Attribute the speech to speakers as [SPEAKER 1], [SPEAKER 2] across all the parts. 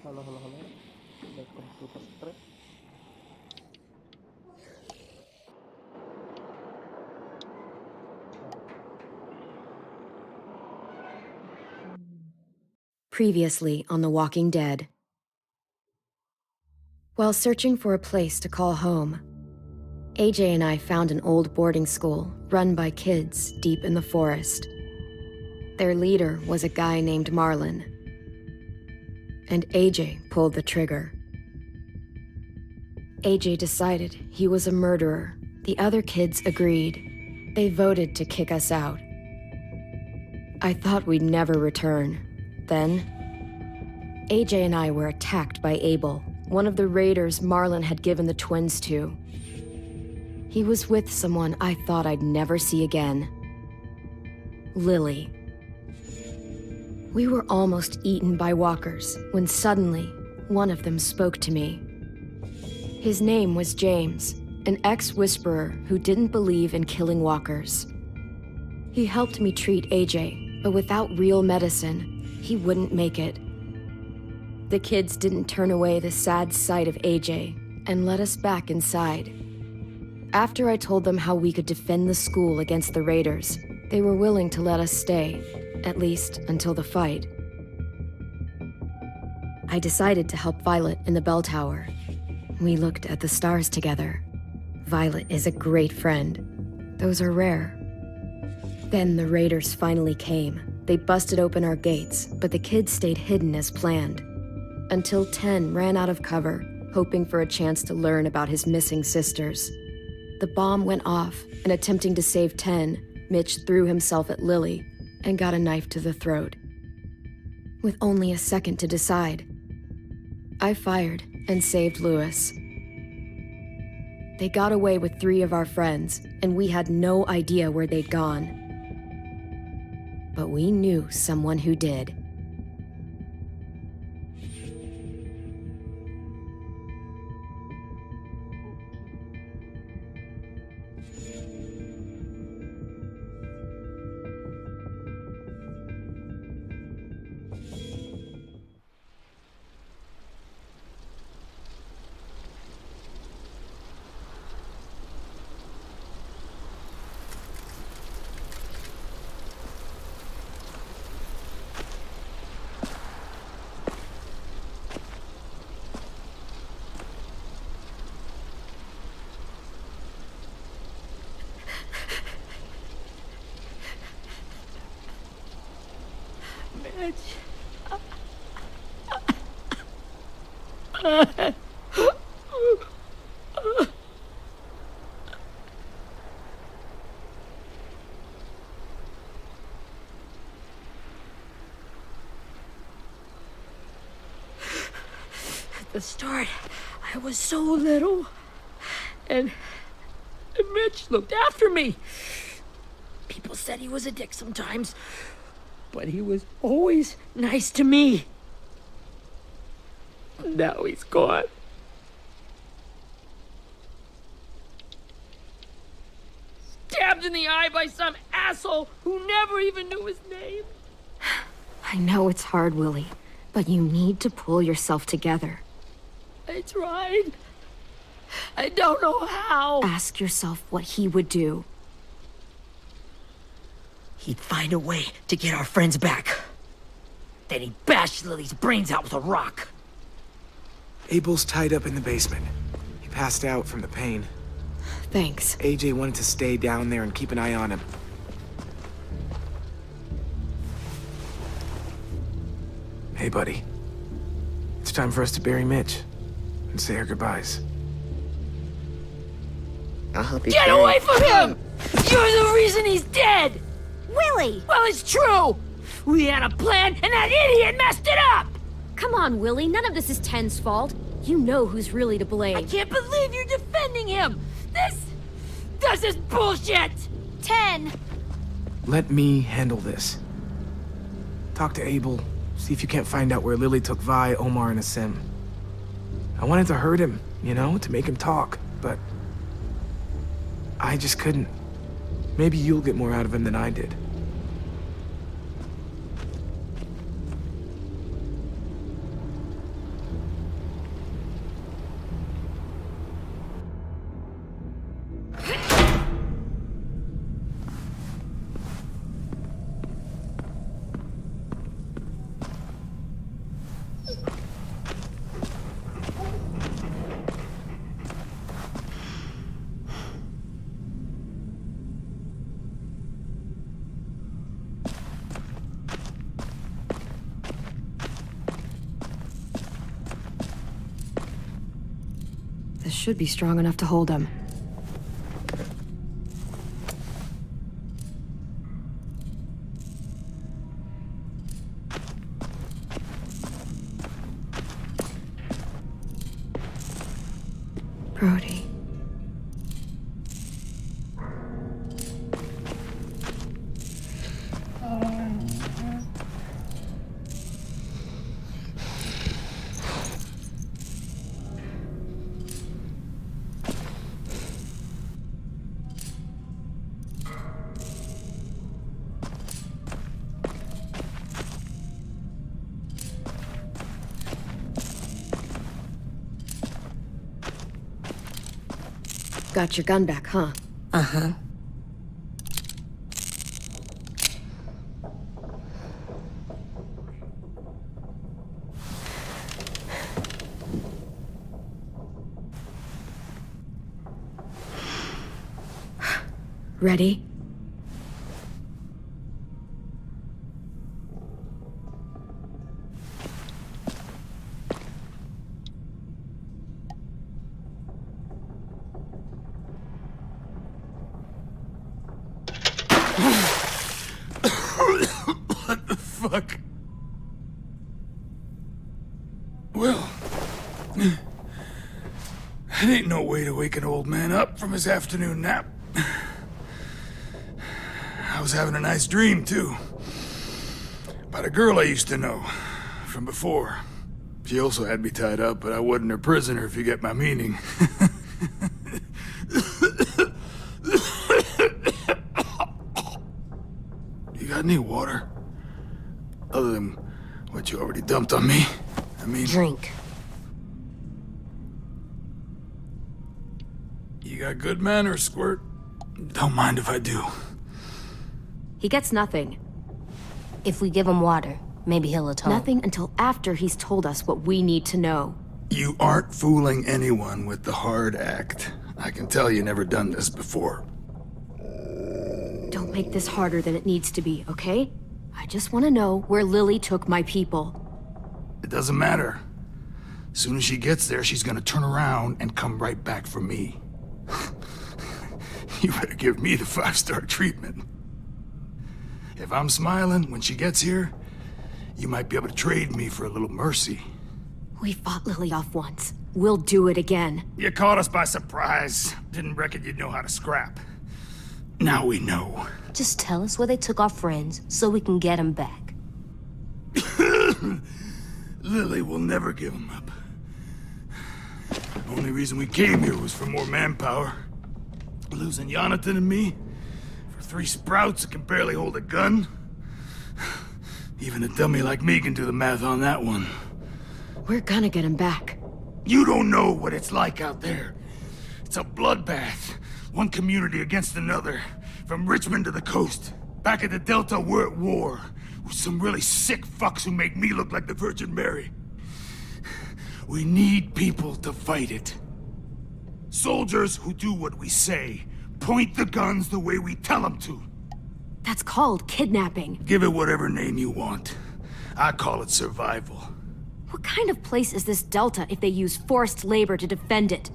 [SPEAKER 1] Halo, halo, halo. Welcome to the stream.
[SPEAKER 2] Previously on The Walking Dead. While searching for a place to call home, AJ and I found an old boarding school run by kids deep in the forest. Their leader was a guy named Marlon, and AJ pulled the trigger. AJ decided he was a murderer. The other kids agreed. They voted to kick us out. I thought we'd never return. Then, AJ and I were attacked by Abel, one of the raiders Marlon had given the twins to. He was with someone I thought I'd never see again. Lily. We were almost eaten by walkers when suddenly one of them spoke to me. His name was James, an ex-whisperer who didn't believe in killing walkers. He helped me treat AJ, but without real medicine, he wouldn't make it. The kids didn't turn away the sad sight of AJ and let us back inside. After I told them how we could defend the school against the raiders, they were willing to let us stay, at least until the fight. I decided to help Violet in the bell tower. We looked at the stars together. Violet is a great friend. Those are rare. Then the raiders finally came. They busted open our gates, but the kids stayed hidden as planned. Until 10 ran out of cover, hoping for a chance to learn about his missing sisters. The bomb went off, and attempting to save 10, Mitch threw himself at Lily and got a knife to the throat. With only a second to decide, I fired and saved Lewis. They got away with 3 of our friends, and we had no idea where they'd gone. But we knew someone who did.
[SPEAKER 3] At the start, I was so little, and Mitch looked after me. People said he was a dick sometimes, but he was always nice to me. Now he's gone. Stabbed in the eye by some asshole who never even knew his name.
[SPEAKER 2] I know it's hard, Willie, but you need to pull yourself together.
[SPEAKER 3] I tried. I don't know how.
[SPEAKER 2] Ask yourself what he would do.
[SPEAKER 3] He'd find a way to get our friends back. Then he'd bash Lily's brains out with a rock.
[SPEAKER 4] Abel's tied up in the basement. He passed out from the pain.
[SPEAKER 2] Thanks.
[SPEAKER 4] AJ wanted to stay down there and keep an eye on him. Hey, buddy. It's time for us to bury Mitch and say our goodbyes.
[SPEAKER 5] I'll help you.
[SPEAKER 3] Get away from him! You're the reason he's dead!
[SPEAKER 2] Willie!
[SPEAKER 3] Well, it's true! We had a plan, and that idiot messed it up!
[SPEAKER 2] Come on, Willie, none of this is Ten's fault. You know who's really to blame.
[SPEAKER 3] I can't believe you're defending him! This is bullshit!
[SPEAKER 2] 10!
[SPEAKER 4] Let me handle this. Talk to Abel. See if you can't find out where Lily took Vi, Omar, and Asim. I wanted to hurt him, you know, to make him talk, but I just couldn't. Maybe you'll get more out of him than I did.
[SPEAKER 2] This should be strong enough to hold him. Brody. Got your gun back, huh?
[SPEAKER 3] Uh-huh.
[SPEAKER 2] Ready?
[SPEAKER 5] What the fuck? Well, it ain't no way to wake an old man up from his afternoon nap. I was having a nice dream, too. About a girl I used to know from before. She also had me tied up, but I wasn't her prisoner, if you get my meaning. You got any water? Other than what you already dumped on me? I mean...
[SPEAKER 3] Drink.
[SPEAKER 5] You got good manners, Squirt. Don't mind if I do.
[SPEAKER 2] He gets nothing.
[SPEAKER 6] If we give him water, maybe he'll atone.
[SPEAKER 2] Nothing until after he's told us what we need to know.
[SPEAKER 5] You aren't fooling anyone with the hard act. I can tell you never done this before.
[SPEAKER 2] Don't make this harder than it needs to be, okay? I just want to know where Lily took my people.
[SPEAKER 5] It doesn't matter. As soon as she gets there, she's gonna turn around and come right back for me. You better give me the 5-star treatment. If I'm smiling when she gets here, you might be able to trade me for a little mercy.
[SPEAKER 2] We fought Lily off once. We'll do it again.
[SPEAKER 5] You caught us by surprise. Didn't reckon you'd know how to scrap. Now we know.
[SPEAKER 6] Just tell us where they took our friends so we can get them back.
[SPEAKER 5] Lily will never give them up. The only reason we came here was for more manpower. Losing Jonathan and me for 3 sprouts that can barely hold a gun. Even a dummy like me can do the math on that one.
[SPEAKER 2] We're gonna get him back.
[SPEAKER 5] You don't know what it's like out there. It's a bloodbath. One community against another. From Richmond to the coast. Back at the Delta, we're at war. With some really sick fucks who make me look like the Virgin Mary. We need people to fight it. Soldiers who do what we say. Point the guns the way we tell them to.
[SPEAKER 2] That's called kidnapping.
[SPEAKER 5] Give it whatever name you want. I call it survival.
[SPEAKER 2] What kind of place is this Delta if they use forced labor to defend it?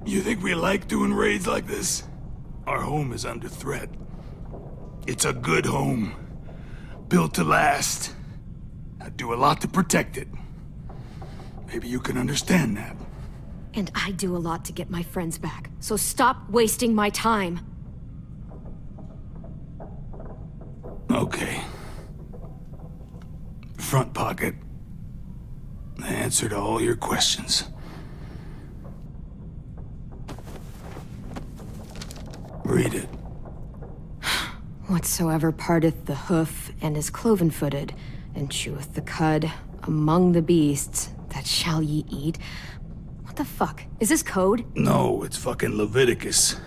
[SPEAKER 5] You think we like doing raids like this? Our home is under threat. It's a good home. Built to last. I do a lot to protect it. Maybe you can understand that.
[SPEAKER 2] And I do a lot to get my friends back, so stop wasting my time.
[SPEAKER 5] Okay. Front pocket. The answer to all your questions. Read it.
[SPEAKER 2] Whatsoever parteth the hoof and is cloven-footed, and cheweth the cud among the beasts, that shall ye eat. What the fuck? Is this code?
[SPEAKER 5] No, it's fucking Leviticus.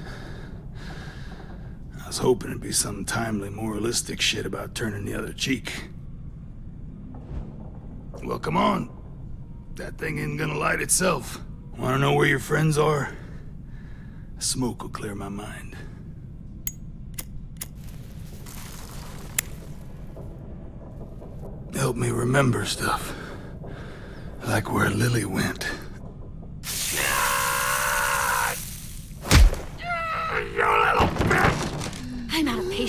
[SPEAKER 5] I was hoping it'd be some timely moralistic shit about turning the other cheek. Well, come on. That thing ain't gonna light itself. Wanna know where your friends are? Smoke will clear my mind. Help me remember stuff. Like where Lily went.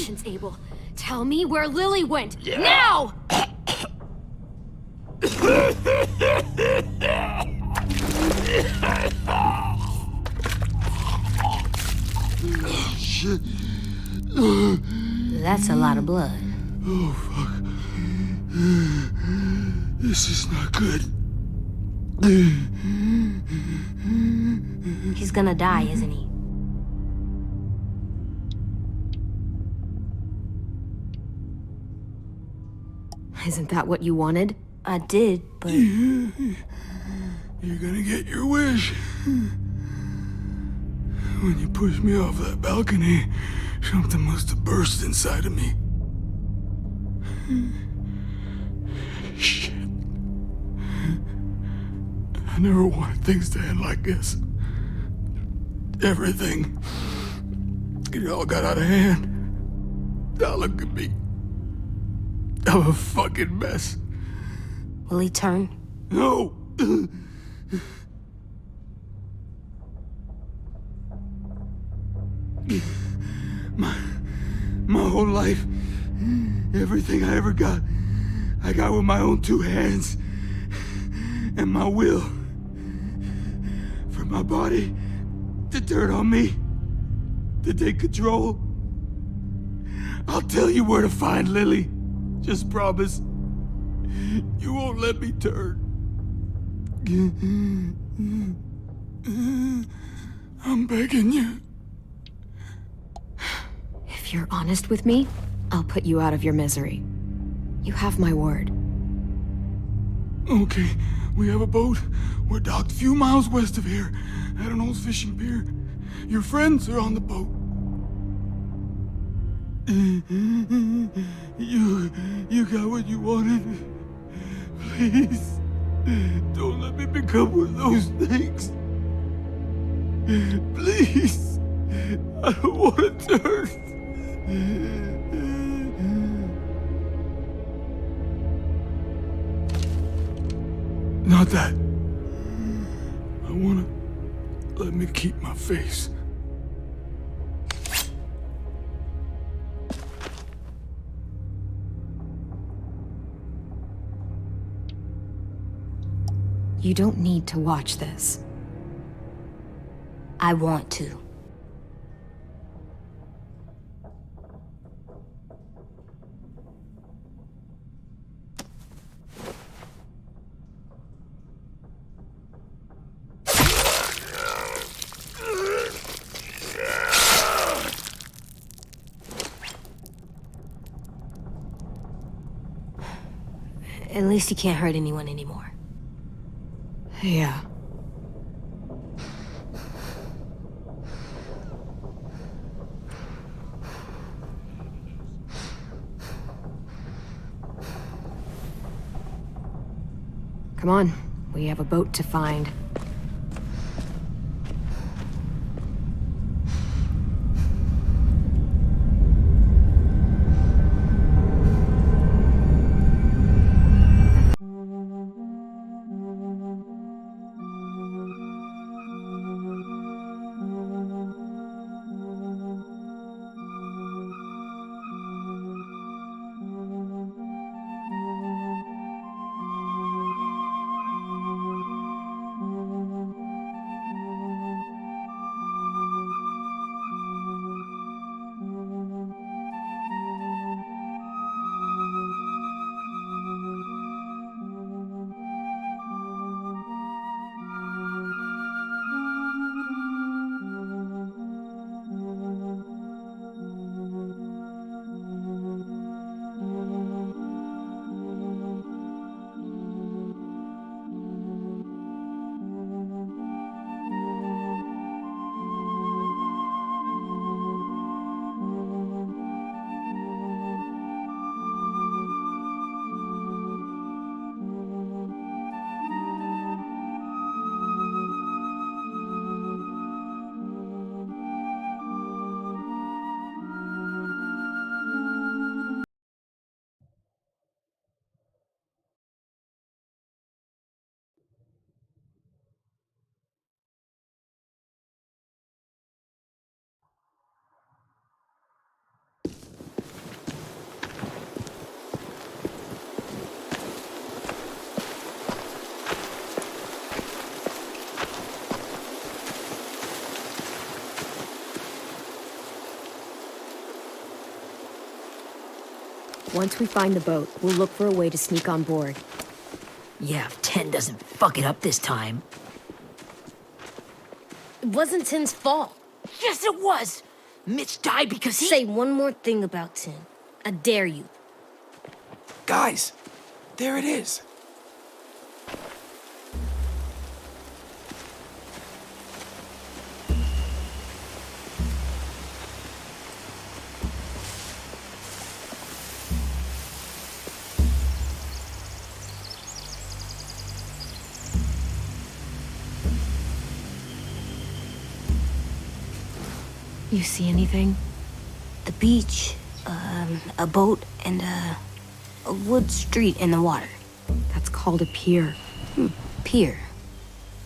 [SPEAKER 2] patience, Abel. Tell me where Lily went. Now!
[SPEAKER 5] Shit.
[SPEAKER 6] That's a lot of blood.
[SPEAKER 5] Oh, fuck. This is not good.
[SPEAKER 6] He's gonna die, isn't he?
[SPEAKER 2] Isn't that what you wanted?
[SPEAKER 6] I did, but
[SPEAKER 5] You're gonna get your wish. When you pushed me off that balcony, something must have burst inside of me. Shit. I never wanted things to end like this. Everything. It all got out of hand. Now look at me. I'm a fucking mess.
[SPEAKER 6] will he turn?
[SPEAKER 5] No! My whole life, everything I ever got, I got with my own two hands and my will. For my body to turn on me, to take control. I'll tell you where to find Lily. Just promise. You won't let me turn. I'm begging you.
[SPEAKER 2] If you're honest with me, I'll put you out of your misery. You have my word.
[SPEAKER 5] Okay, we have a boat. We're docked a few miles west of here, at an old fishing pier. Your friends are on the boat. You got what you wanted. Please, don't let me become one of those things. Please, I don't want to turn. Not that. I wanna let me keep my face.
[SPEAKER 2] You don't need to watch this.
[SPEAKER 6] I want to. At least he can't hurt anyone anymore.
[SPEAKER 2] Yeah. Come on, we have a boat to find. Once we find the boat, we'll look for a way to sneak on board.
[SPEAKER 3] Yeah, if 10 doesn't fuck it up this time.
[SPEAKER 6] It wasn't Tin's fault.
[SPEAKER 3] Yes, it was! Mitch died because he...
[SPEAKER 6] Say one more thing about Tin. I dare you.
[SPEAKER 4] Guys, there it is.
[SPEAKER 2] You see anything?
[SPEAKER 6] The beach, a boat, and a wood street in the water.
[SPEAKER 2] That's called a pier.
[SPEAKER 6] Pier.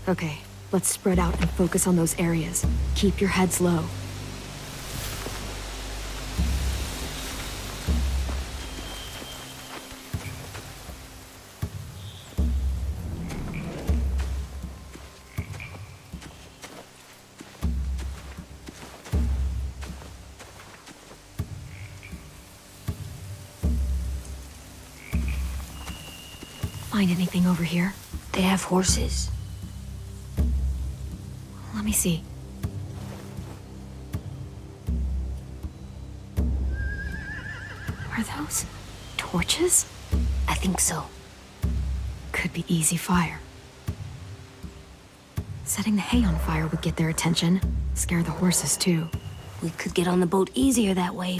[SPEAKER 2] Okay, let's spread out and focus on those areas. Keep your heads low. Find anything over here?
[SPEAKER 6] They have horses.
[SPEAKER 2] Let me see. Are those torches?
[SPEAKER 6] I think so.
[SPEAKER 2] Could be easy fire. Setting the hay on fire would get their attention. Scare the horses, too.
[SPEAKER 6] We could get on the boat easier that way.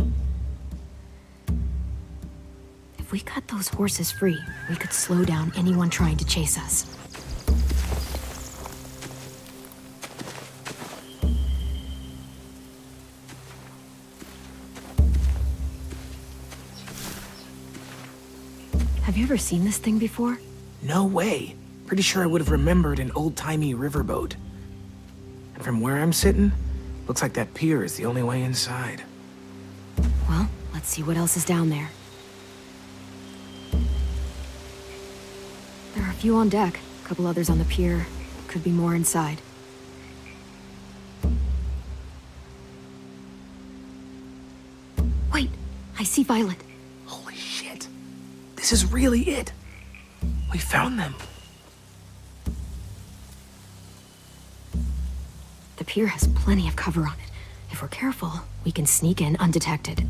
[SPEAKER 2] If we cut those horses free, we could slow down anyone trying to chase us. Have you ever seen this thing before?
[SPEAKER 4] No way. Pretty sure I would have remembered an old-timey riverboat. And from where I'm sitting, looks like that pier is the only way inside.
[SPEAKER 2] Well, let's see what else is down there. There are a few on deck, a couple others on the pier. Could be more inside. Wait, I see Violet.
[SPEAKER 4] Holy shit. This is really it. We found them.
[SPEAKER 2] The pier has plenty of cover on it. If we're careful, we can sneak in undetected.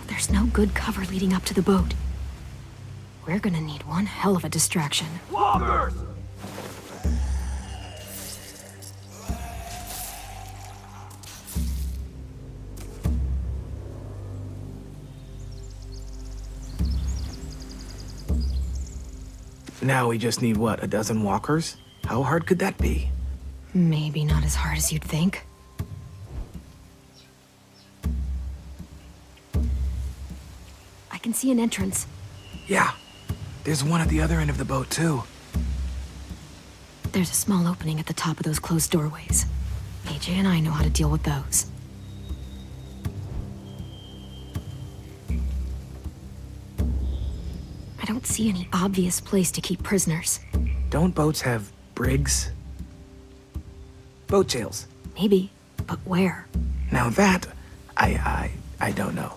[SPEAKER 2] There's no good cover leading up to the boat. We're gonna need one hell of a distraction.
[SPEAKER 5] Walkers!
[SPEAKER 4] Now we just need, what, a dozen walkers? How hard could that be?
[SPEAKER 2] Maybe not as hard as you'd think. I can see an entrance.
[SPEAKER 4] Yeah. There's one at the other end of the boat, too.
[SPEAKER 2] There's a small opening at the top of those closed doorways. AJ and I know how to deal with those. I don't see any obvious place to keep prisoners.
[SPEAKER 4] Don't boats have brigs? Boat jails.
[SPEAKER 2] Maybe, but where?
[SPEAKER 4] Now that, I don't know.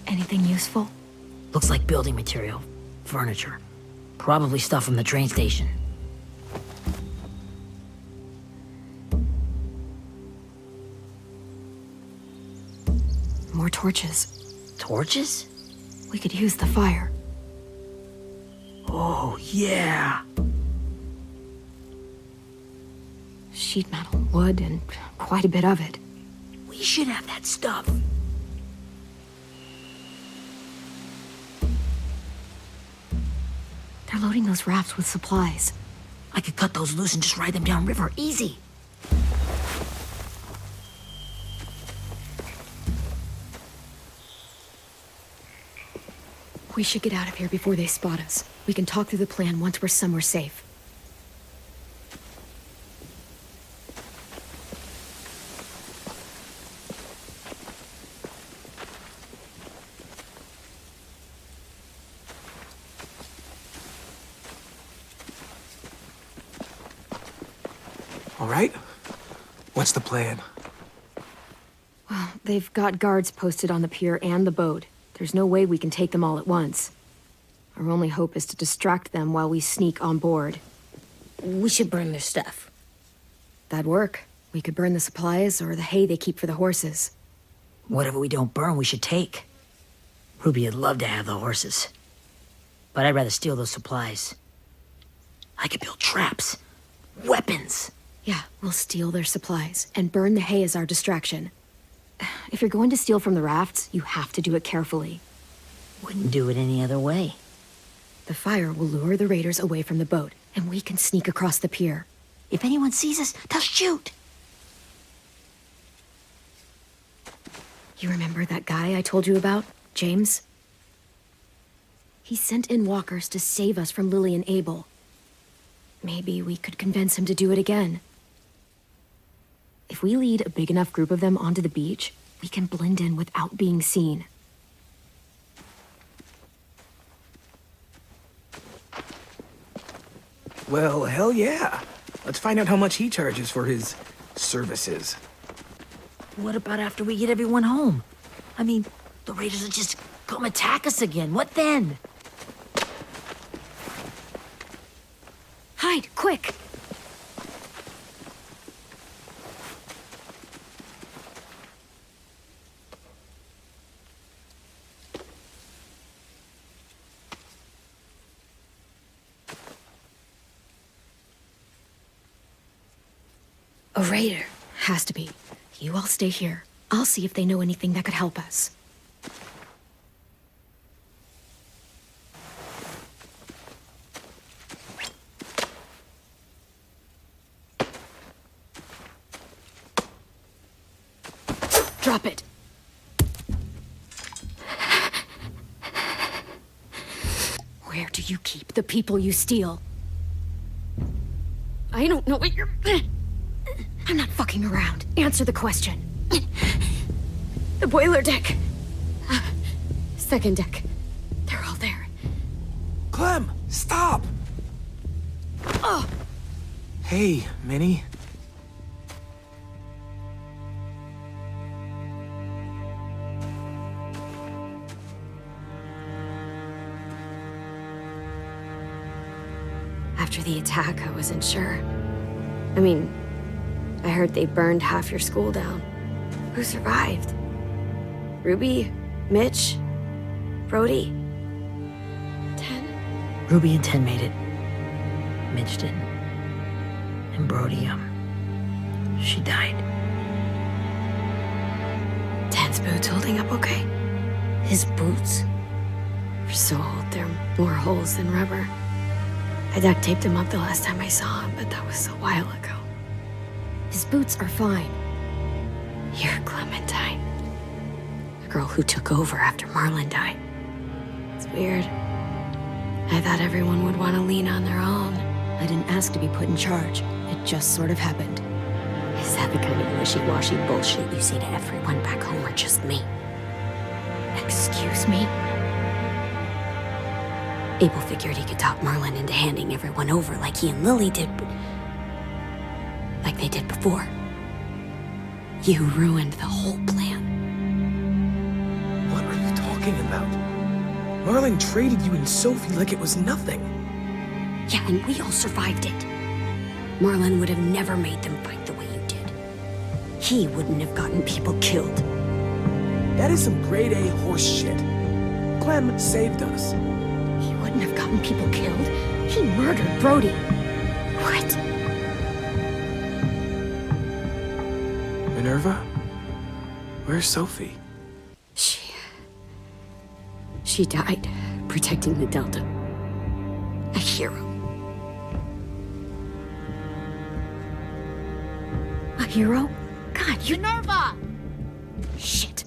[SPEAKER 2] Anything useful?
[SPEAKER 3] Looks like building material. Furniture. Probably stuff from the train station.
[SPEAKER 2] More torches.
[SPEAKER 3] Torches?
[SPEAKER 2] We could use the fire.
[SPEAKER 3] Oh, yeah.
[SPEAKER 2] Sheet metal, wood, and quite a bit of it.
[SPEAKER 3] We should have that stuff.
[SPEAKER 2] They're loading those rafts with supplies.
[SPEAKER 3] I could cut those loose and just ride them downriver. Easy.
[SPEAKER 2] We should get out of here before they spot us. We can talk through the plan once we're somewhere safe.
[SPEAKER 4] right. What's the plan?
[SPEAKER 2] Well, they've got guards posted on the pier and the boat. There's no way we can take them all at once. Our only hope is to distract them while we sneak on board.
[SPEAKER 3] We should burn their stuff.
[SPEAKER 2] That'd work. We could burn the supplies or the hay they keep for the horses.
[SPEAKER 3] Whatever we don't burn, we should take. Ruby would love to have the horses. But I'd rather steal those supplies. I could build traps. Weapons.
[SPEAKER 2] Yeah, we'll steal their supplies and burn the hay as our distraction. If you're going to steal from the rafts, you have to do it carefully.
[SPEAKER 3] Wouldn't do it any other way.
[SPEAKER 2] The fire will lure the raiders away from the boat, and we can sneak across the pier.
[SPEAKER 3] If anyone sees us, they'll shoot.
[SPEAKER 2] You remember that guy I told you about, James? He sent in walkers to save us from Lily and Abel. Maybe we could convince him to do it again. If we lead a big enough group of them onto the beach, we can blend in without being seen.
[SPEAKER 4] Well, hell yeah. Let's find out how much he charges for his services.
[SPEAKER 3] What about after we get everyone home? I mean, the raiders will just come attack us again. What then?
[SPEAKER 2] Hide, quick! A raider. Has to be. You all stay here. I'll see if they know anything that could help us. Drop it. Where do you keep the people you steal? I don't know what you're... I'm not fucking around. Answer the question. The boiler deck. Second deck. They're all there.
[SPEAKER 4] Clem, stop!
[SPEAKER 2] Oh!
[SPEAKER 4] Hey, Minnie.
[SPEAKER 2] After the attack, I wasn't sure. I mean, I heard they burned half your school down. Who survived? Ruby? Mitch? Brody? 10?
[SPEAKER 3] Ruby and 10 made it. Mitch didn't. And Brody, she died.
[SPEAKER 2] 10's boots holding up okay?
[SPEAKER 3] His boots?
[SPEAKER 2] They're so old, there are more holes than rubber. I duct taped him up the last time I saw him, but that was a while ago. His boots are fine. You're Clementine. The girl who took over after Marlon died. It's weird. I thought everyone would want to lean on their own. I didn't ask to be put in charge. It just sort of happened. Is that the kind of wishy-washy bullshit you say to everyone back home or just me? Excuse me? Abel figured he could talk Marlon into handing everyone over like he and Lily did, but... like they did before. You ruined the whole plan.
[SPEAKER 4] What are you talking about? Marlon traded you and Sophie like it was nothing.
[SPEAKER 2] Yeah, and we all survived it. Marlon would have never made them fight the way you did. He wouldn't have gotten people killed.
[SPEAKER 4] That is some grade A horse shit. Clem saved us.
[SPEAKER 2] He wouldn't have gotten people killed. He murdered Brody. What?
[SPEAKER 4] Minerva? Where's Sophie?
[SPEAKER 2] She died protecting the Delta. A hero. A hero? God, you...
[SPEAKER 7] Minerva!
[SPEAKER 2] Shit.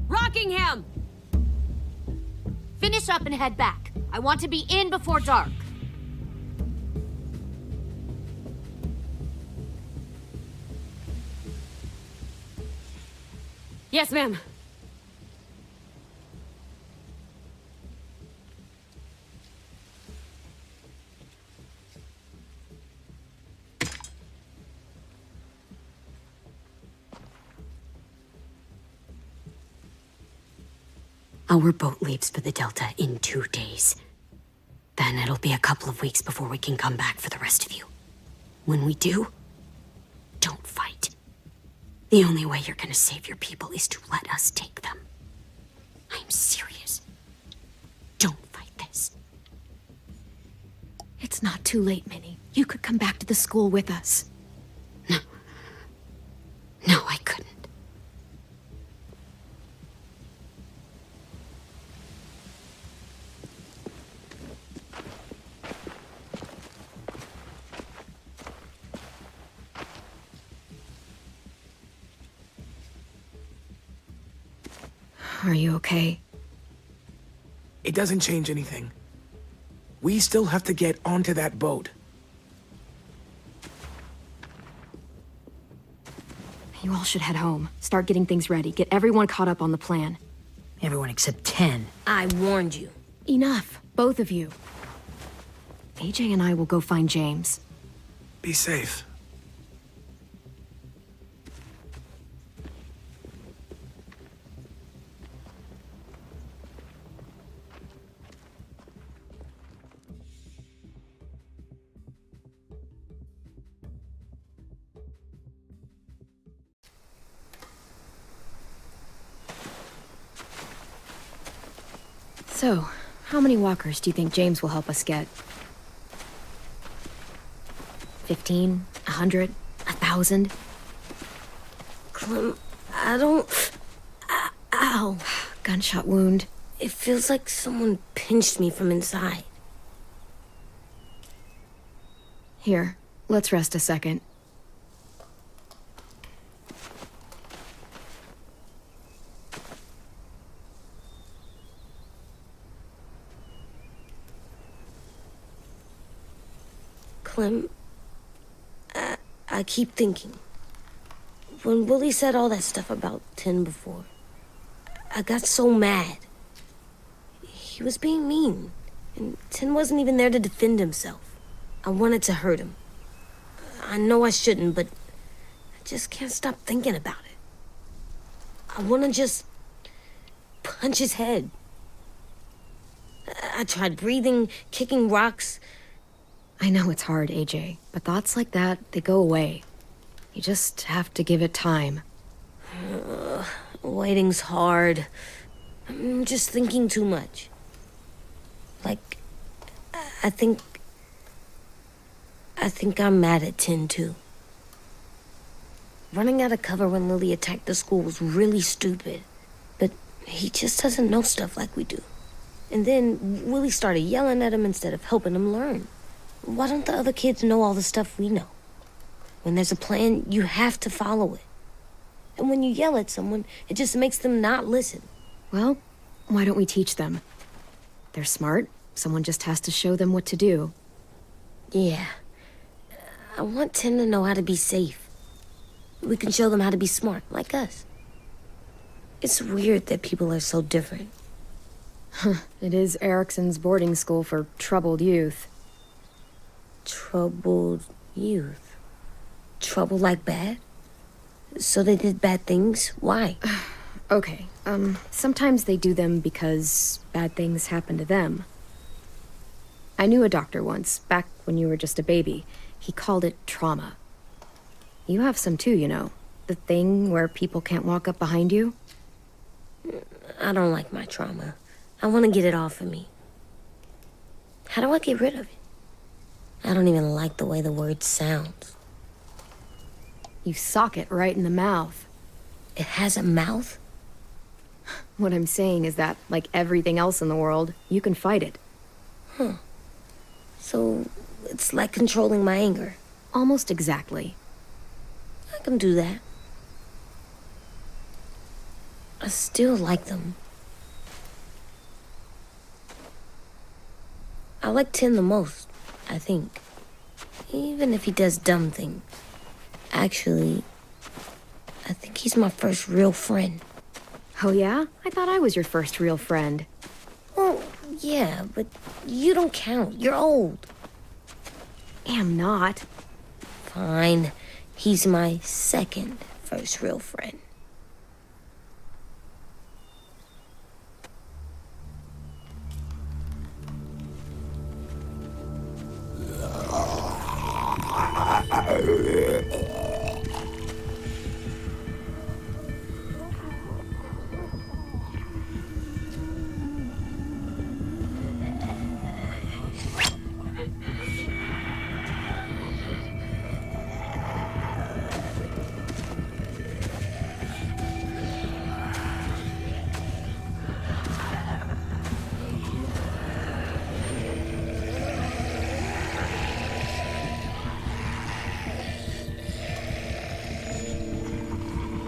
[SPEAKER 7] Rockingham! Finish up and head back. I want to be in before dark.
[SPEAKER 2] Yes, ma'am.
[SPEAKER 6] Our boat leaves for the Delta in 2 days. Then it'll be a couple of weeks before we can come back for the rest of you. When we do, don't fight. The only way you're gonna save your people is to let us take them. I'm serious. Don't fight this.
[SPEAKER 2] It's not too late, Minnie. You could come back to the school with us.
[SPEAKER 6] No, I couldn't.
[SPEAKER 2] Are you okay?
[SPEAKER 4] It doesn't change anything. We still have to get onto that boat.
[SPEAKER 2] You all should head home. Start getting things ready. Get everyone caught up on the plan.
[SPEAKER 3] Everyone except 10.
[SPEAKER 6] I warned you.
[SPEAKER 2] Enough, both of you. AJ and I will go find James.
[SPEAKER 4] Be safe.
[SPEAKER 2] So, how many walkers do you think James will help us get? 15? 100? 1,000?
[SPEAKER 6] Clem, I don't... Ow.
[SPEAKER 2] Gunshot wound.
[SPEAKER 6] It feels like someone pinched me from inside.
[SPEAKER 2] Here, let's rest a second.
[SPEAKER 6] Clem, I keep thinking. When Willie said all that stuff about 10 before, I got so mad. He was being mean, and 10 wasn't even there to defend himself. I wanted to hurt him. I know I shouldn't, but I just can't stop thinking about it. I want to just punch his head. I tried breathing, kicking rocks.
[SPEAKER 2] I know it's hard, AJ, but thoughts like that, they go away. You just have to give it time.
[SPEAKER 6] Waiting's hard. I'm just thinking too much. Like, I think I'm mad at 10 too. Running out of cover when Lily attacked the school was really stupid. But he just doesn't know stuff like we do. And then Willie started yelling at him instead of helping him learn. Why don't the other kids know all the stuff we know? When there's a plan, you have to follow it. And when you yell at someone, it just makes them not listen.
[SPEAKER 2] Well, why don't we teach them? They're smart. Someone just has to show them what to do.
[SPEAKER 6] Yeah. I want 10 to know how to be safe. We can show them how to be smart, like us. It's weird that people are so different.
[SPEAKER 2] It is Erickson's boarding school for troubled youth.
[SPEAKER 6] Troubled youth? Trouble like bad? So they did bad things? Why?
[SPEAKER 2] Okay, sometimes they do them because bad things happen to them. I knew a doctor once, back when you were just a baby. He called it trauma. You have some too, you know. The thing where people can't walk up behind you.
[SPEAKER 6] I don't like my trauma. I want to get it off of me. How do I get rid of it? I don't even like the way the word sounds.
[SPEAKER 2] You sock it right in the mouth.
[SPEAKER 6] It has a mouth?
[SPEAKER 2] What I'm saying is that, like everything else in the world, you can fight it.
[SPEAKER 6] Huh. So, it's like controlling my anger.
[SPEAKER 2] Almost exactly.
[SPEAKER 6] I can do that. I still like them. I like 10 the most, I think. Even if he does dumb things. Actually, I think he's my first real friend.
[SPEAKER 2] Oh yeah? I thought I was your first real friend.
[SPEAKER 6] Well, yeah, but you don't count. You're old.
[SPEAKER 2] Am not.
[SPEAKER 6] Fine. He's my second first real friend.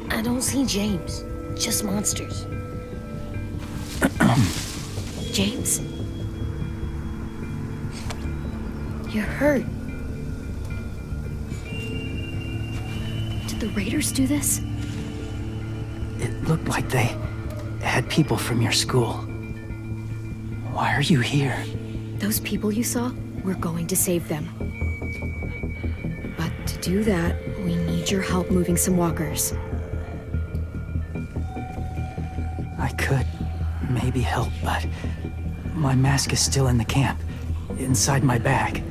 [SPEAKER 6] I don't see James, just monsters.
[SPEAKER 2] James? You're hurt. Did the raiders do this?
[SPEAKER 8] It looked like they had people from your school. Why are you here?
[SPEAKER 2] Those people you saw, we're going to save them. But to do that, we need your help moving some walkers.
[SPEAKER 8] I could maybe help, but my mask is still in the camp, inside my bag.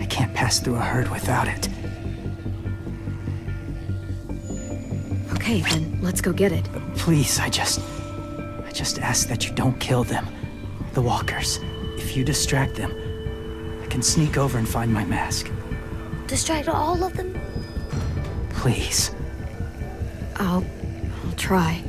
[SPEAKER 8] I can't pass through a herd without it.
[SPEAKER 2] Okay, then let's go get it.
[SPEAKER 8] Please, I just ask that you don't kill them. The walkers. If you distract them, I can sneak over and find my mask.
[SPEAKER 6] Distract all of them?
[SPEAKER 8] Please.
[SPEAKER 2] I'll try.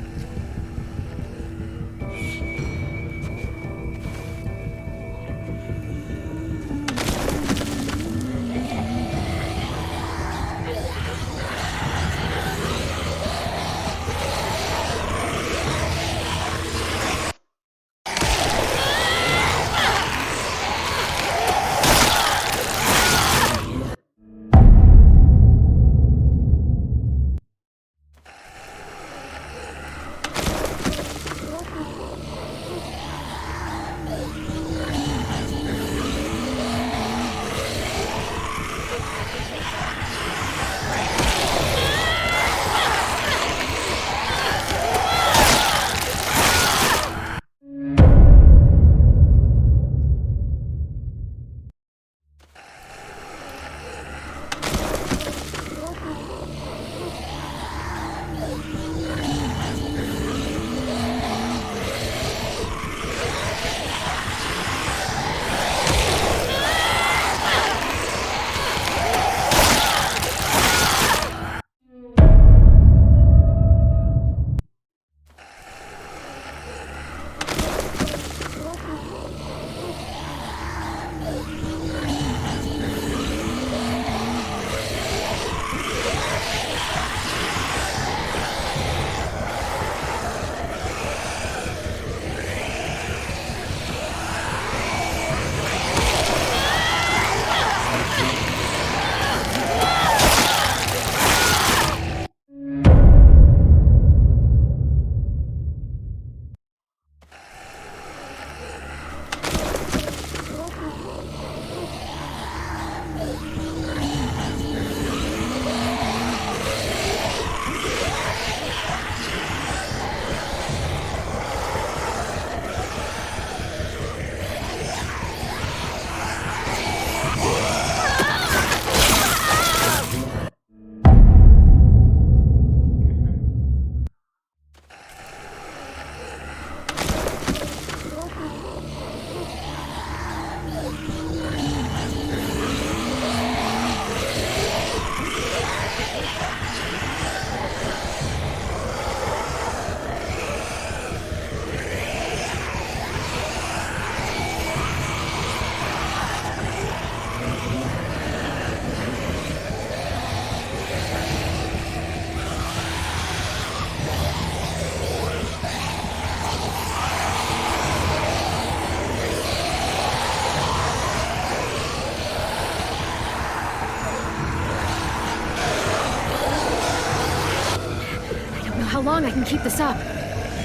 [SPEAKER 2] How long I can keep this up?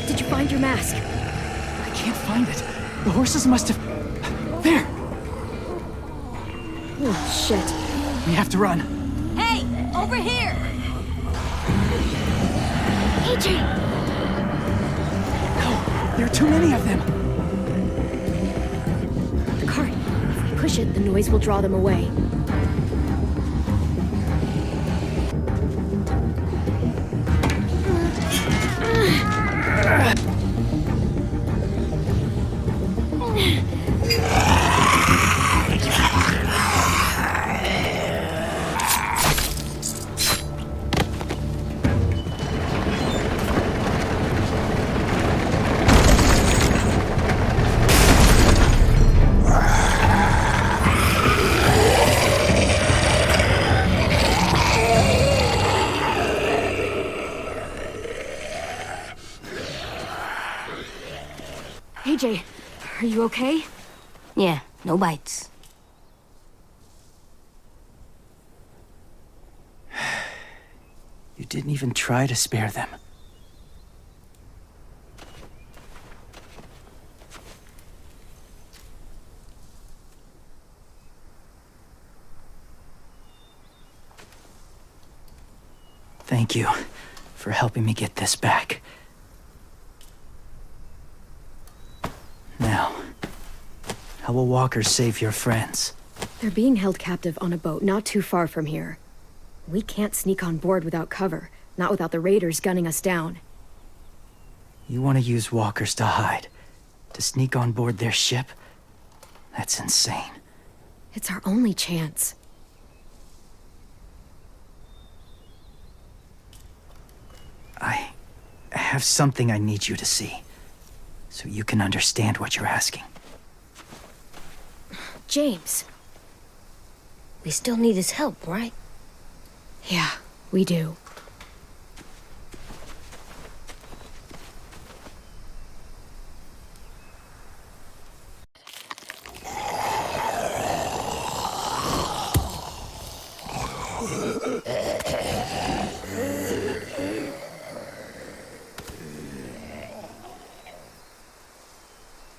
[SPEAKER 2] Did you find your mask?
[SPEAKER 8] I can't find it. The horses must have... There!
[SPEAKER 2] Oh, shit.
[SPEAKER 8] We have to run.
[SPEAKER 7] Hey, over here!
[SPEAKER 2] AJ!
[SPEAKER 8] No, there are too many of them.
[SPEAKER 2] The cart. If we push it, the noise will draw them away. Jay, are you okay?
[SPEAKER 6] Yeah, no bites.
[SPEAKER 8] You didn't even try to spare them. Thank you for helping me get this back. Now, how will walkers save your friends?
[SPEAKER 2] They're being held captive on a boat not too far from here. We can't sneak on board without cover, not without the raiders gunning us down.
[SPEAKER 8] You want to use walkers to hide? To sneak on board their ship? That's insane.
[SPEAKER 2] It's our only chance.
[SPEAKER 8] I have something I need you to see, so you can understand what you're asking.
[SPEAKER 2] James.
[SPEAKER 6] We still need his help, right?
[SPEAKER 2] Yeah, we do.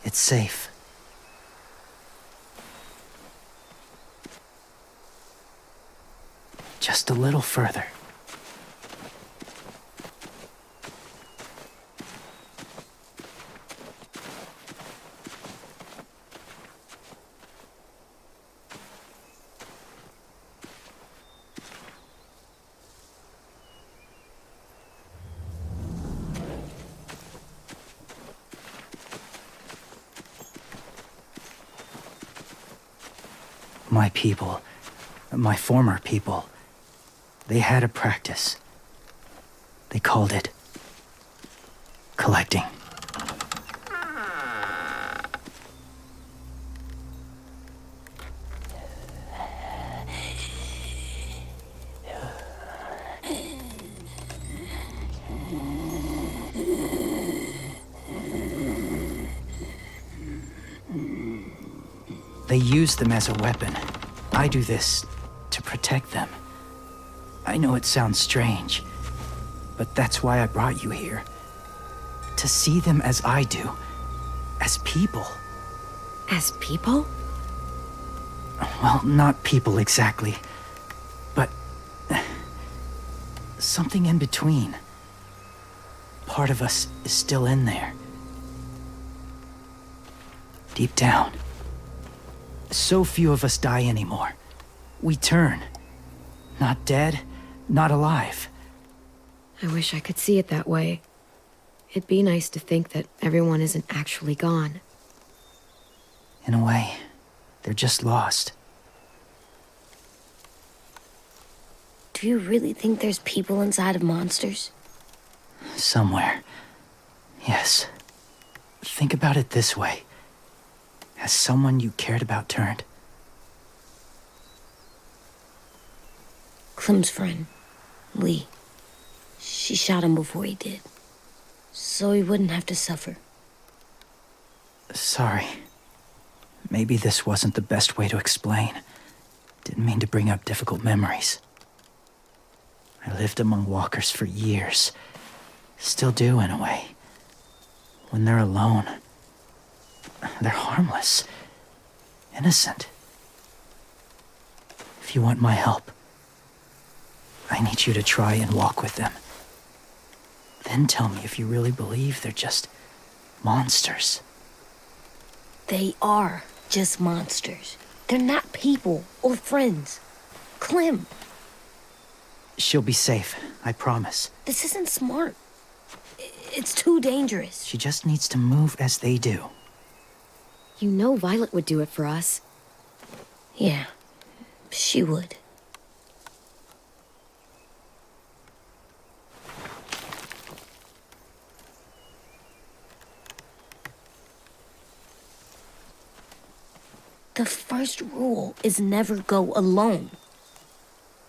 [SPEAKER 8] It's safe. Just a little further. My people, my former people, they had a practice. They called it collecting. They use them as a weapon. I do this to protect them. I know it sounds strange, but that's why I brought you here. To see them as I do, as people.
[SPEAKER 2] As people?
[SPEAKER 8] Well, not people exactly, but something in between. Part of us is still in there. Deep down. So few of us die anymore. We turn. Not dead, not alive.
[SPEAKER 2] I wish I could see it that way. It'd be nice to think that everyone isn't actually gone.
[SPEAKER 8] In a way, they're just lost.
[SPEAKER 6] Do you really think there's people inside of monsters?
[SPEAKER 8] Somewhere. Yes. Think about it this way. Has someone you cared about turned?
[SPEAKER 6] Clem's friend, Lee. She shot him before he did. So he wouldn't have to suffer.
[SPEAKER 8] Sorry. Maybe this wasn't the best way to explain. Didn't mean to bring up difficult memories. I lived among walkers for years. Still do, in a way. When they're alone, they're harmless. Innocent. If you want my help, I need you to try and walk with them. Then tell me if you really believe they're just monsters.
[SPEAKER 6] They are just monsters. They're not people or friends. Clem,
[SPEAKER 8] She'll be safe, I promise.
[SPEAKER 6] this isn't smart. It's too dangerous.
[SPEAKER 8] She just needs to move as they do.
[SPEAKER 2] You know Violet would do it for us.
[SPEAKER 6] Yeah, she would. The first rule is never go alone.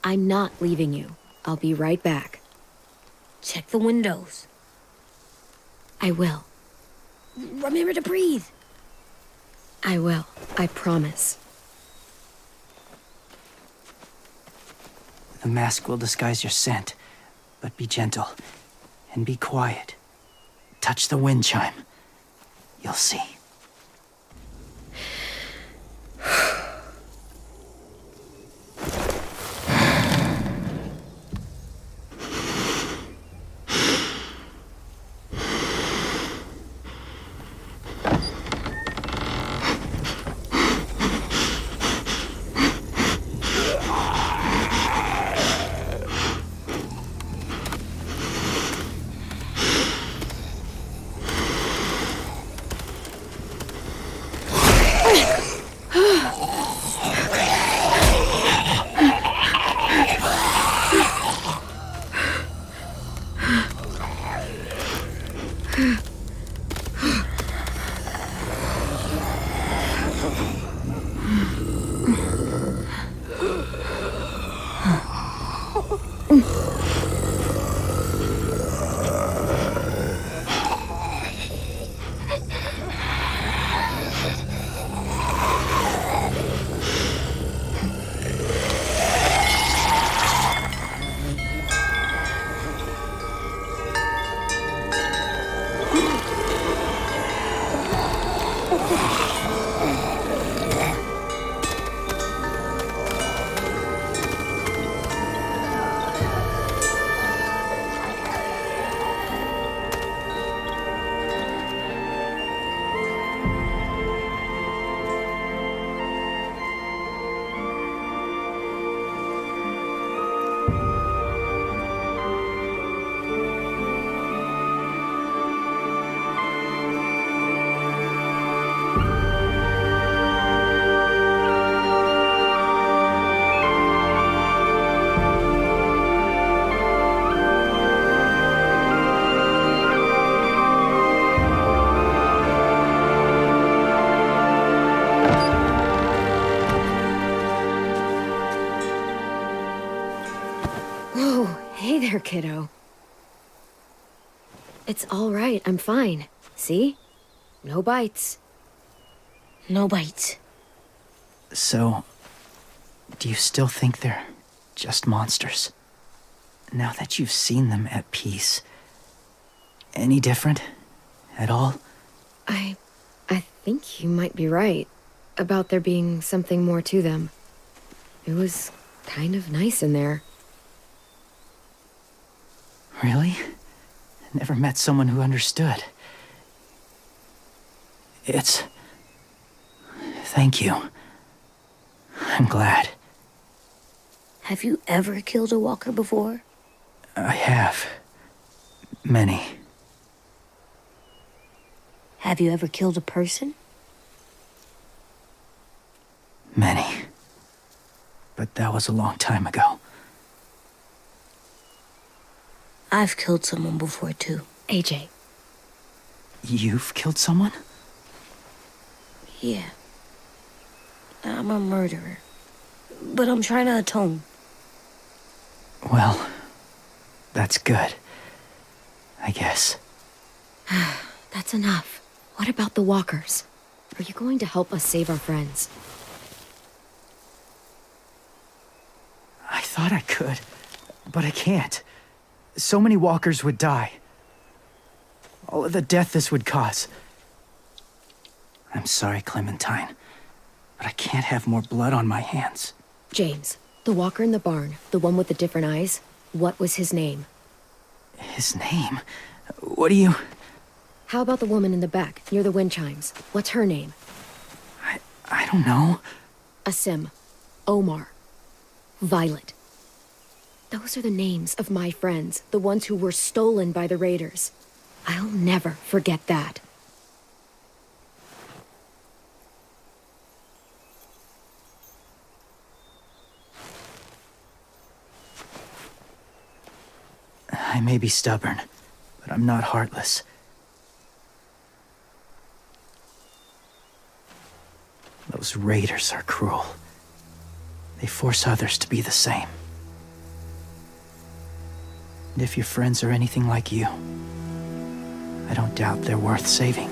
[SPEAKER 2] I'm not leaving you. I'll be right back.
[SPEAKER 6] Check the windows.
[SPEAKER 2] I will.
[SPEAKER 6] Remember to breathe.
[SPEAKER 2] I will. I promise.
[SPEAKER 8] The mask will disguise your scent, but be gentle and be quiet. Touch the wind chime. You'll see.
[SPEAKER 2] Hey there, kiddo. It's all right. I'm fine. See? No bites.
[SPEAKER 6] No bites.
[SPEAKER 8] So, do you still think they're just monsters? Now that you've seen them at peace, any different at all?
[SPEAKER 2] I think you might be right about there being something more to them. It was kind of nice in there.
[SPEAKER 8] Really? Never met someone who understood. Thank you. I'm glad.
[SPEAKER 6] Have you ever killed a walker before?
[SPEAKER 8] I have. Many.
[SPEAKER 6] Have you ever killed a person?
[SPEAKER 8] Many. But that was a long time ago.
[SPEAKER 6] I've killed someone before, too.
[SPEAKER 2] AJ.
[SPEAKER 8] You've killed someone?
[SPEAKER 6] Yeah. I'm a murderer. But I'm trying to atone.
[SPEAKER 8] Well, that's good. I guess.
[SPEAKER 2] That's enough. What about the walkers? Are you going to help us save our friends?
[SPEAKER 8] I thought I could, but I can't. So many walkers would die. All of the death this would cause. I'm sorry, Clementine, but I can't have more blood on my hands.
[SPEAKER 2] James, the walker in the barn, the one with the different eyes, what was his name?
[SPEAKER 8] His name? What do you...
[SPEAKER 2] How about the woman in the back, near the wind chimes? What's her name?
[SPEAKER 8] I don't know.
[SPEAKER 2] Asim, Omar, Violet. Those are the names of my friends, the ones who were stolen by the raiders. I'll never forget that.
[SPEAKER 8] I may be stubborn, but I'm not heartless. Those raiders are cruel. They force others to be the same. And if your friends are anything like you, I don't doubt they're worth saving.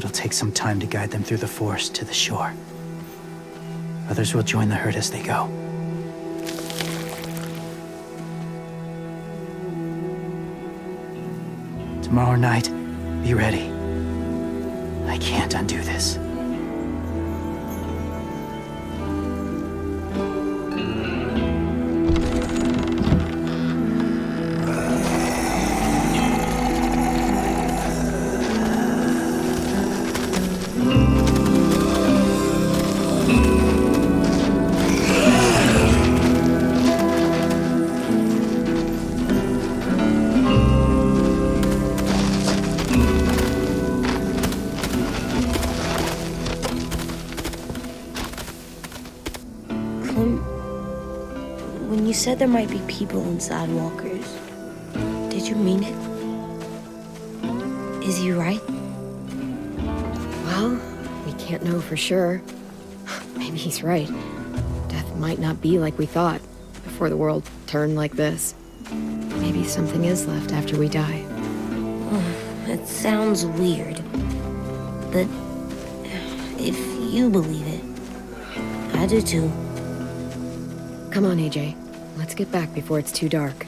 [SPEAKER 8] It'll take some time to guide them through the forest to the shore. Others will join the herd as they go. Tomorrow night, be ready. I can't undo this.
[SPEAKER 6] When you said there might be people inside walkers, did you mean it? Is he right?
[SPEAKER 2] Well, we can't know for sure. Maybe he's right. Death might not be like we thought before the world turned like this. Maybe something is left after we die.
[SPEAKER 6] It sounds weird, but if you believe it, I do too.
[SPEAKER 2] Come on, AJ. Let's get back before it's too dark.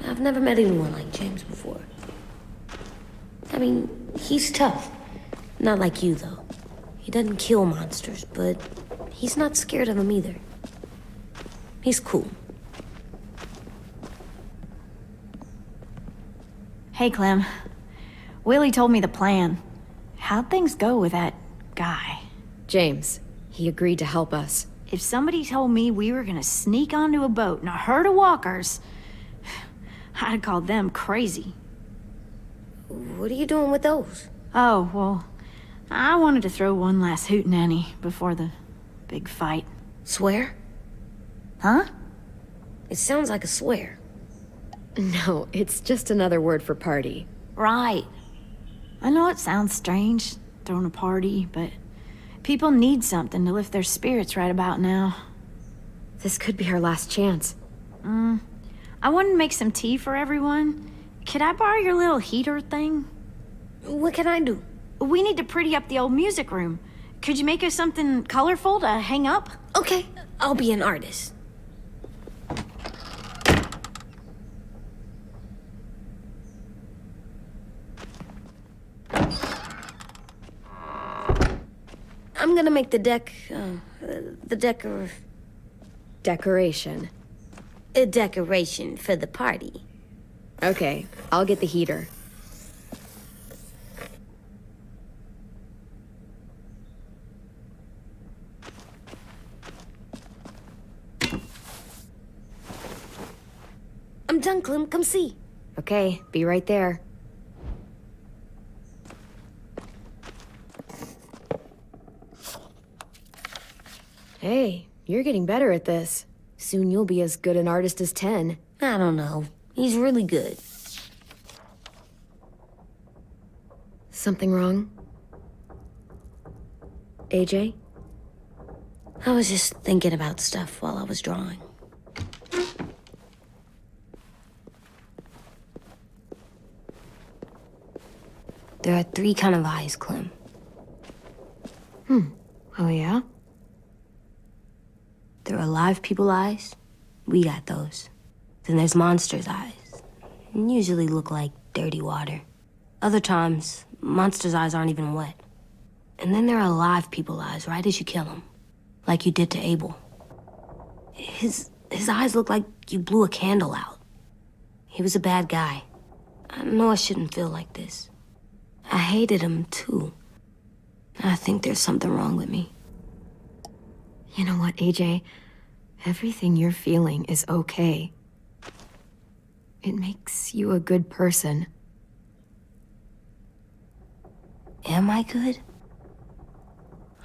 [SPEAKER 6] I've never met anyone like James before. I mean, he's tough. Not like you, though. He doesn't kill monsters, but he's not scared of them either. He's cool.
[SPEAKER 7] Hey, Clem. Willie told me the plan. How'd things go with that guy?
[SPEAKER 2] James, he agreed to help us.
[SPEAKER 7] If somebody told me we were gonna sneak onto a boat in a herd of walkers, I'd call them crazy.
[SPEAKER 6] What are you doing with those?
[SPEAKER 7] Oh, well, I wanted to throw one last hootenanny before the big fight.
[SPEAKER 6] Swear?
[SPEAKER 7] Huh?
[SPEAKER 6] It sounds like a swear.
[SPEAKER 2] No, it's just another word for party.
[SPEAKER 7] Right. I know it sounds strange, throwing a party, but people need something to lift their spirits right about now.
[SPEAKER 2] This could be our last chance.
[SPEAKER 7] I wanted to make some tea for everyone. Could I borrow your little heater thing?
[SPEAKER 6] What can I do?
[SPEAKER 7] We need to pretty up the old music room. Could you make us something colorful to hang up?
[SPEAKER 6] Okay, I'll be an artist. I'm gonna make the
[SPEAKER 2] Decoration.
[SPEAKER 6] a decoration for the party.
[SPEAKER 2] Okay, I'll get the heater.
[SPEAKER 6] I'm done, Clem. Come see.
[SPEAKER 2] Okay, be right there. Hey, you're getting better at this. Soon you'll be as good an artist as 10.
[SPEAKER 6] I don't know. He's really good.
[SPEAKER 2] Something wrong? AJ?
[SPEAKER 6] I was just thinking about stuff while I was drawing. There are 3 kind of eyes, Clem.
[SPEAKER 2] Oh yeah?
[SPEAKER 6] There are live people eyes. We got those. Then there's monsters' eyes. Usually look like dirty water. Other times, monsters' eyes aren't even wet. And then there are live people eyes right as you kill them. Like you did to Abel. His eyes look like you blew a candle out. He was a bad guy. I know I shouldn't feel like this. I hated him, too. I think there's something wrong with me.
[SPEAKER 2] You know what, AJ? Everything you're feeling is okay. It makes you a good person.
[SPEAKER 6] Am I good?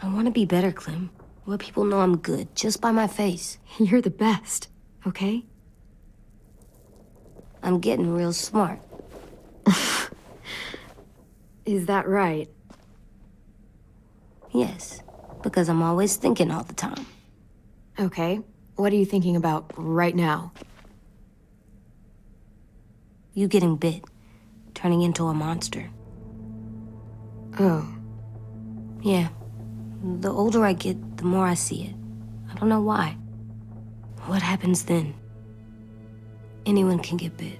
[SPEAKER 6] I want to be better, Clem. Let people know I'm good, just by my face.
[SPEAKER 2] You're the best, okay?
[SPEAKER 6] I'm getting real smart.
[SPEAKER 2] Is that right?
[SPEAKER 6] Yes, because I'm always thinking all the time.
[SPEAKER 2] Okay, what are you thinking about right now?
[SPEAKER 6] You getting bit, turning into a monster.
[SPEAKER 2] Oh,
[SPEAKER 6] Yeah. The older I get, the more I see it. I don't know why. What happens then? Anyone can get bit.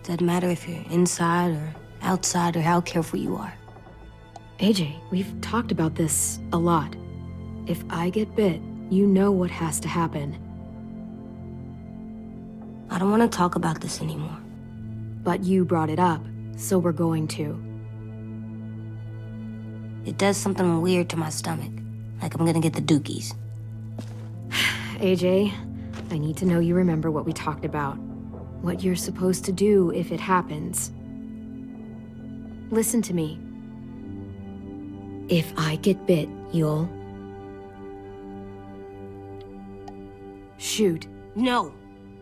[SPEAKER 6] Doesn't matter if you're inside or outside or how careful you are.
[SPEAKER 2] AJ, we've talked about this a lot. If I get bit, you know what has to happen.
[SPEAKER 6] I don't want to talk about this anymore.
[SPEAKER 2] But you brought it up, so we're going to.
[SPEAKER 6] It does something weird to my stomach. Like I'm gonna get the dookies.
[SPEAKER 2] AJ, I need to know you remember what we talked about. What you're supposed to do if it happens. Listen to me. If I get bit, you'll... shoot.
[SPEAKER 6] No.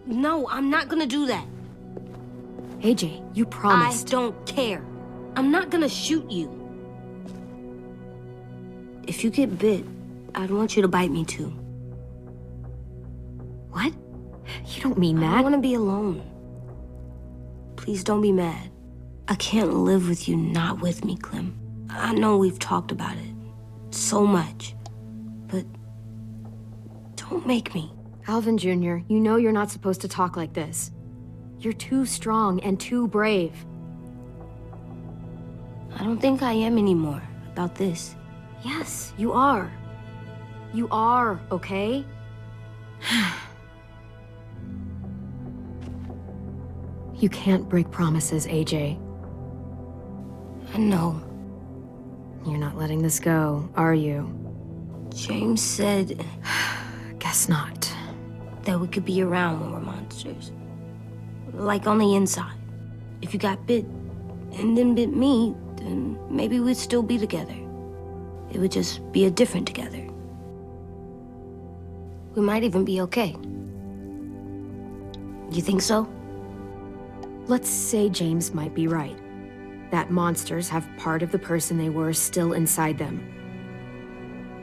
[SPEAKER 6] No, I'm not gonna do that.
[SPEAKER 2] AJ, you promised.
[SPEAKER 6] I don't care. I'm not gonna shoot you. If you get bit, I'd want you to bite me too.
[SPEAKER 2] What? You don't mean
[SPEAKER 6] I
[SPEAKER 2] that.
[SPEAKER 6] don't want to be alone. Please don't be mad. I can't live with you not with me, Clem. I know we've talked about it so much, but don't make me.
[SPEAKER 2] Alvin Jr., you know you're not supposed to talk like this. You're too strong and too brave.
[SPEAKER 6] I don't think I am anymore about this.
[SPEAKER 2] Yes, you are. You are, okay? You can't break promises, AJ.
[SPEAKER 6] I know.
[SPEAKER 2] You're not letting this go, are you?
[SPEAKER 6] James said
[SPEAKER 2] Guess not.
[SPEAKER 6] that we could be around when we're monsters. Like on the inside. If you got bit and then bit me, then maybe we'd still be together. It would just be a different together. We might even be okay. You think so?
[SPEAKER 2] Let's say James might be right. That monsters have part of the person they were still inside them.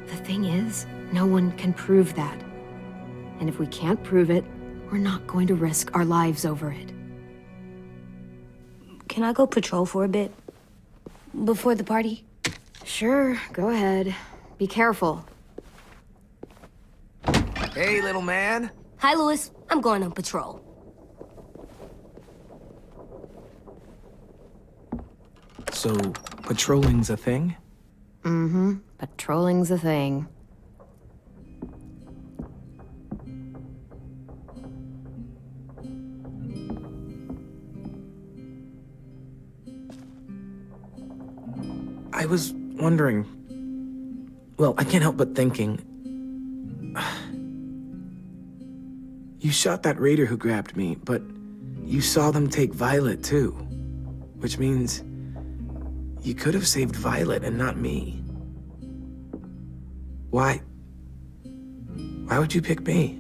[SPEAKER 2] The thing is, no one can prove that. And if we can't prove it, we're not going to risk our lives over it.
[SPEAKER 6] Can I go patrol for a bit? Before the party?
[SPEAKER 2] Sure, go ahead. Be careful.
[SPEAKER 4] Hey, little man.
[SPEAKER 6] Hi, Louis. I'm going on patrol.
[SPEAKER 4] So, patrolling's a thing?
[SPEAKER 2] Mm-hmm. Patrolling's a thing.
[SPEAKER 4] I was wondering... Well, I can't help but thinking... You shot that raider who grabbed me, but you saw them take Violet, too. Which means... you could have saved Violet and not me. Why? Why would you pick me?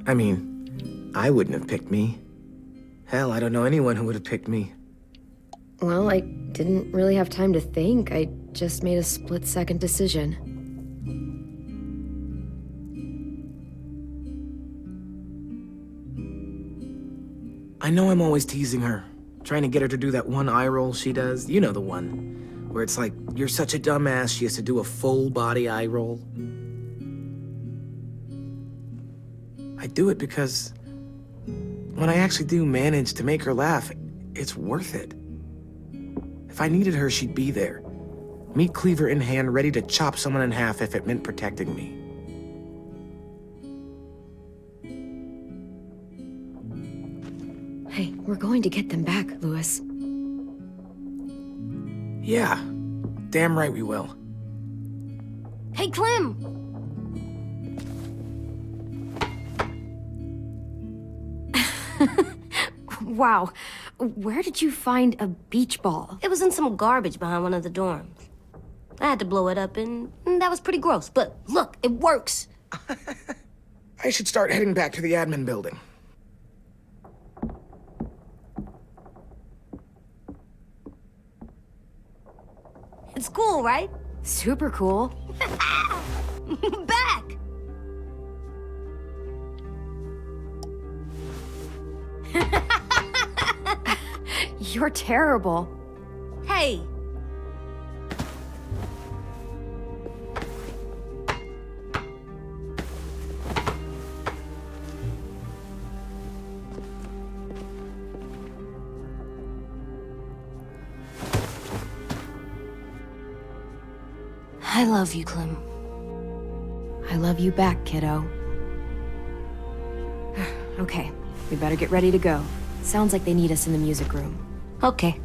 [SPEAKER 4] I mean, I wouldn't have picked me. Hell, I don't know anyone who would have picked me.
[SPEAKER 2] Well, I didn't really have time to think. I just made a split-second decision.
[SPEAKER 4] I know I'm always teasing her, trying to get her to do that one eye roll she does. You know the one, where it's like, you're such a dumbass, she has to do a full-body eye roll. I do it because when I actually do manage to make her laugh, it's worth it. If I needed her, she'd be there. Meat cleaver in hand, ready to chop someone in half if it meant protecting me.
[SPEAKER 2] Hey, we're going to get them back, Louis.
[SPEAKER 4] Yeah, damn right we will.
[SPEAKER 6] Hey, Clem!
[SPEAKER 2] Wow, where did you find a beach ball?
[SPEAKER 6] It was in some garbage behind one of the dorms. I had to blow it up, and that was pretty gross. But look, it works.
[SPEAKER 4] I should start heading back to the admin building.
[SPEAKER 6] It's cool, right?
[SPEAKER 2] Super cool.
[SPEAKER 6] Back!
[SPEAKER 2] You're terrible.
[SPEAKER 6] Hey! I love you, Clem.
[SPEAKER 2] I love you back, kiddo. Okay, we better get ready to go. Sounds like they need us in the music room.
[SPEAKER 6] Okay.